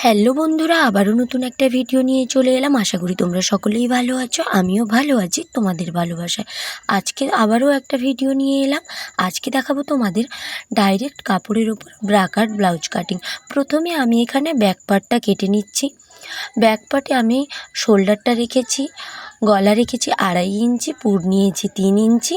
Hello বন্ধুরা, আবারও নতুন একটা ভিডিও নিয়ে চলে এলাম। আশা করি তোমরা সকলেই ভালো আছো, আমিও ভালো আছি তোমাদের ভালোবাসায়। আজকে আবারও একটা ভিডিও নিয়ে এলাম। আজকে দেখাবো তোমাদের ডাইরেক্ট কাপড়ের উপর ব্রাকাট ব্লাউজ কাটিং। প্রথমে আমি এখানে ব্যাক পার্টটা কেটে নিচ্ছি। ব্যাক পার্টে আমি শোল্ডারটা রেখেছি, গলা রেখেছি 2.5 ইঞ্চি, পুর নিয়েছি 3 ইঞ্চি,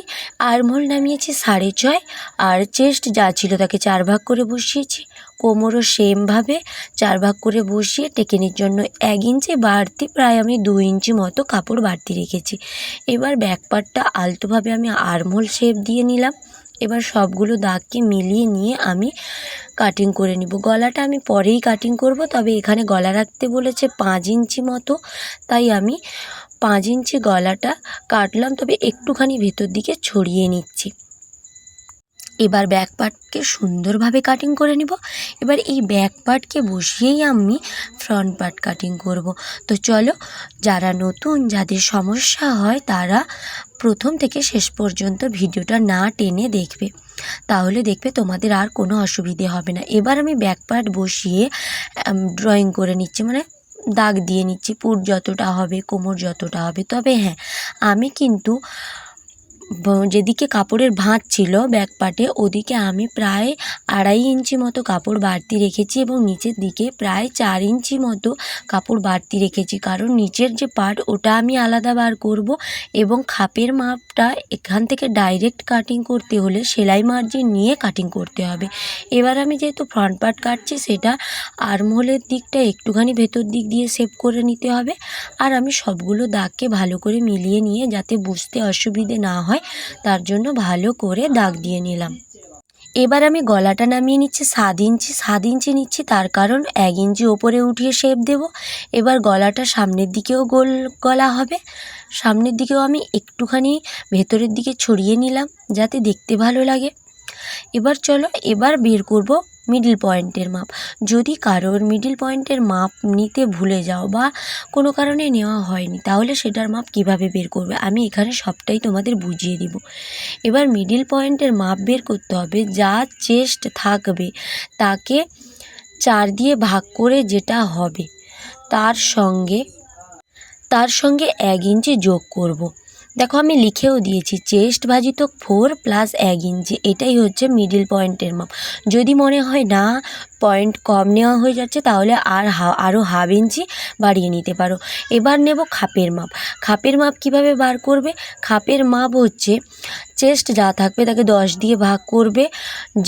আর্মহোল নামিয়েছি 6.5, আর চেস্ট যা ছিল তাকে 4 ভাগ করে বসিয়েছি। কোমরও সেমভাবে 4 ভাগ করে বসিয়ে টেকেনির জন্য 1 ইঞ্চি বাড়তি, প্রায় আমি 2 ইঞ্চি মতো কাপড় বাড়তি রেখেছি। এবার ব্যাক পার্টটা আলতোভাবে আমি আর্মহোল শেপ দিয়ে নিলাম। এবার সবগুলো দাগকে মিলিয়ে নিয়ে আমি কাটিং করে নিব। গলাটা আমি পরেই কাটিং করব, তবে এখানে গলা রাখতে বলেছে 5 ইঞ্চি মতো, তাই আমি 5 ইঞ্চি গলাটা কাটলাম, তবে একটুখানি ভেতর দিকে ছড়িয়ে নিচ্ছি। এবার ব্যাক পার্টকে সুন্দরভাবে কাটিং করে নিব। এবার এই ব্যাক পার্টকে বসিয়েই আমি ফ্রন্ট পার্ট কাটিং করব। তো চলো, যারা নতুন, যাদের সমস্যা হয় তারা প্রথম থেকে শেষ পর্যন্ত ভিডিওটা না টেনে দেখবে, তাহলে দেখবে তোমাদের আর কোনো অসুবিধে হবে না। এবার আমি ব্যাক পার্ট বসিয়ে ড্রয়িং করে নিচ্ছি, মানে দাগ দিয়ে নিচ্ছি, পুর যতটা হবে, কোমর যতটা হবে। তবে হ্যাঁ, আমি কিন্তু যেদিকে কাপড়ের ভাঁজ ছিল ব্যাক পার্টে, ওদিকে আমি প্রায় 2.5 ইঞ্চি মতো কাপড় বাড়তি রেখেছি এবং নিচের দিকে প্রায় 4 ইঞ্চি মতো কাপড় বাড়তি রেখেছি, কারণ নিচের যে পার্ট ওটা আমি আলাদা বার করব এবং খাপের মাপটা এখান থেকে ডাইরেক্ট কাটিং করতে হলে সেলাই মার্জিন নিয়ে কাটিং করতে হবে। এবার আমি যেহেতু ফ্রন্ট পার্ট কাটছি, সেটা আর্মহোলের দিকটা একটুখানি ভেতর দিক দিয়ে শেপ করে নিতে হবে। আর আমি সবগুলো দাগকে ভালো করে মিলিয়ে নিয়ে, যাতে বুঝতে অসুবিধে না হয়, তার জন্য ভালো করে দাগ দিয়ে নিলাম। এবার আমি গলাটা নামিয়ে নিচ্ছি 7 ইঞ্চি নিচ্ছি, তার কারণ 1 ইঞ্চি ওপরে উঠিয়ে শেপ দেব। এবার গলাটা সামনের দিকেও গোল গলা হবে, সামনের দিকেও আমি একটুখানি ভেতরের দিকে ছড়িয়ে নিলাম যাতে দেখতে ভালো লাগে। এবার চলো, এবার বের করব মিডল পয়েন্টের মাপ। যদি কারোর মিডল পয়েন্টের মাপ নিতে ভুলে যাও বা কোনো কারণে নেওয়া হয়নি, তাহলে সেটার মাপ কিভাবে বের করবে আমি এখানে সবটাই তোমাদের বুঝিয়ে দিব। এবার মিডল পয়েন্টের মাপ বের করতে হবে। যা চেস্ট থাকবে তাকে 4 দিয়ে ভাগ করে যেটা হবে, তার সঙ্গে 1 ইঞ্চি যোগ করব। দেখো, আমি লিখেও দিয়েছি, চেস্ট ভাজিত 4 প্লাস 1 ইঞ্চি, এটাই হচ্ছে মিডল পয়েন্টের মাপ। যদি মনে হয় না পয়েন্ট কম নেওয়া হয়ে যাচ্ছে, তাহলে আরও হাফ ইঞ্চি বাড়িয়ে নিতে পারো। এবার নেব খাপের মাপ। খাপের মাপ কিভাবে বার করবে? খাপের মাপ হচ্ছে চেস্ট যা থাকবে তাকে 10 দিয়ে ভাগ করবে,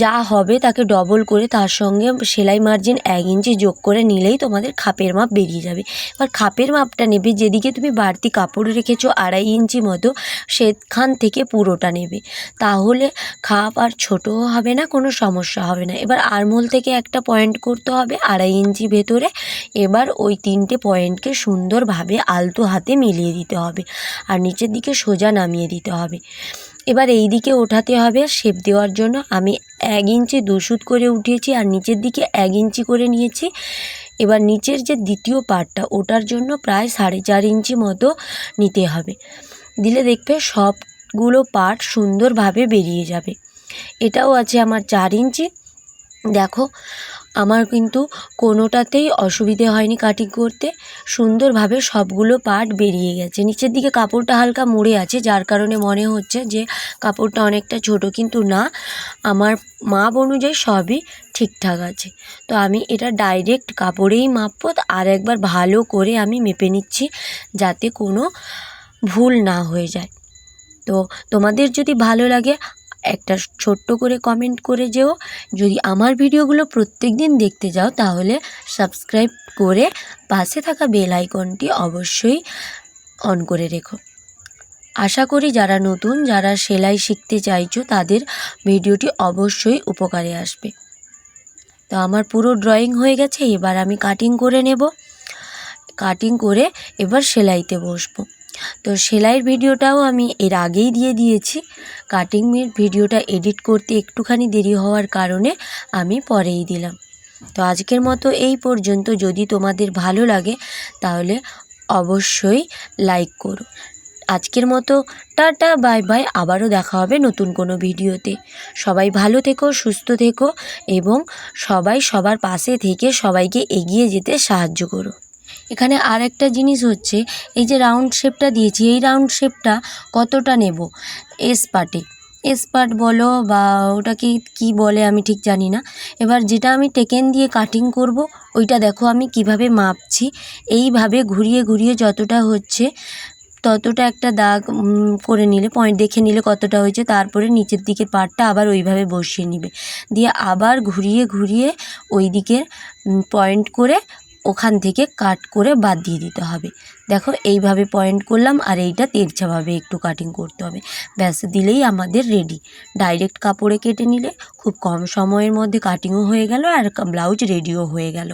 যা হবে তাকে ডবল করে তার সঙ্গে সেলাই মার্জিন 1 ইঞ্চি যোগ করে নিলেই তোমাদের খাপের মাপ বেরিয়ে যাবে। এবার খাপের মাপটা নেবে, যেদিকে তুমি বাড়তি কাপড় রেখেছো 2.5 ইঞ্চি মতো, সেখান থেকে পুরোটা নেবে, তাহলে খাপ আর ছোটও হবে না, কোনো সমস্যা হবে না। এবার আর্মহোল থেকে একটা পয়েন্ট করতে হবে 2.5 ইঞ্চি ভেতরে। এবার ওই 3টে পয়েন্টকে সুন্দরভাবে আলতো হাতে মিলিয়ে দিতে হবে আর নিচের দিকে সোজা নামিয়ে দিতে হবে। এবার এই দিকে ওঠাতে হবে। শেপ দেওয়ার জন্য আমি 1 ইঞ্চি 2 সুত করে উঠিয়েছি আর নিচের দিকে 1 ইঞ্চি করে নিয়েছি। এবার নিচের যে দ্বিতীয় পার্টটা, ওটার জন্য প্রায় 4.5 ইঞ্চি মতো নিতে হবে। দিলে দেখবে সবগুলো পার্ট সুন্দরভাবে বেরিয়ে যাবে। এটাও আছে আমার 4 ইঞ্চি। দেখো, আমার কিন্তু কোনোটাতেই অসুবিধে হয়নি কাটিং করতে, সুন্দরভাবে সবগুলো পার্ট বেরিয়ে গেছে। নিচের দিকে কাপড়টা হালকা মুড়ে আছে, যার কারণে মনে হচ্ছে যে কাপড়টা অনেকটা ছোট, কিন্তু না, আমার মাপ অনুযায়ী সবই ঠিকঠাক আছে। তো আমি এটা ডাইরেক্ট কাপড়েই মাপবো, আর একবার ভালো করে আমি মেপে নিচ্ছি যাতে কোনো ভুল না হয়ে যায়। তো তোমাদের যদি ভালো লাগে একটা ছোট্ট করে কমেন্ট করে যেও। যদি আমার ভিডিওগুলো প্রত্যেক দিন দেখতে যাও, তাহলে সাবস্ক্রাইব করে পাশে থাকা বেল আইকনটি অবশ্যই অন করে রেখো। আশা করি যারা নতুন, যারা সেলাই শিখতে চাইছো, তাদের ভিডিওটি অবশ্যই উপকারে আসবে। তো আমার পুরো ড্রয়িং হয়ে গেছে, এবার আমি কাটিং করে নেব। কাটিং করে এবার সেলাইতে বসবো। তো সেলাইয়ের ভিডিওটাও আমি এর আগেই দিয়ে দিয়েছি। কাটিংয়ের ভিডিওটা এডিট করতে একটুখানি দেরি হওয়ার কারণে আমি পরেই দিলাম। তো আজকের মতো এই পর্যন্ত। যদি তোমাদের ভালো লাগে তাহলে অবশ্যই লাইক করো আজকের মতো টাটা বাই বাই, আবারও দেখা হবে নতুন কোনো ভিডিওতে। সবাই ভালো থেকো, সুস্থ থেকো এবং সবাই সবার পাশে থেকে সবাইকে এগিয়ে যেতে সাহায্য করো। এখানে আর একটা জিনিস হচ্ছে, এই যে রাউন্ড শেপটা দিয়েছি, এই রাউন্ড শেপটা কতটা নেব এস পার্ট বলো বা ওটাকে কি বলে আমি ঠিক জানি না। এবার যেটা আমি টেকেন দিয়ে কাটিং করব ওইটা দেখো আমি কিভাবে মাপছি। এইভাবে ঘুরিয়ে ঘুরিয়ে যতটা হচ্ছে ততটা একটা দাগ করে নিলে, পয়েন্ট দেখে নিলে কতটা হয়েছে, তারপরে নিচের দিকের পার্টটা আবার ওইভাবে বসিয়ে নিবে, দিয়ে আবার ঘুরিয়ে ঘুরিয়ে ওই দিকের পয়েন্ট করে ওখান থেকে কাট করে বাদ দিয়ে দিতে হবে। দেখো এইভাবে পয়েন্ট করলাম আর এইটা তেরছাভাবে একটু কাটিং করতে হবে, ব্যাস দিলেই আমাদের রেডি। ডাইরেক্ট কাপড়ে কেটে নিলে খুব কম সময়ের মধ্যে কাটিংও হয়ে গেল আর ব্লাউজ রেডিও হয়ে গেল।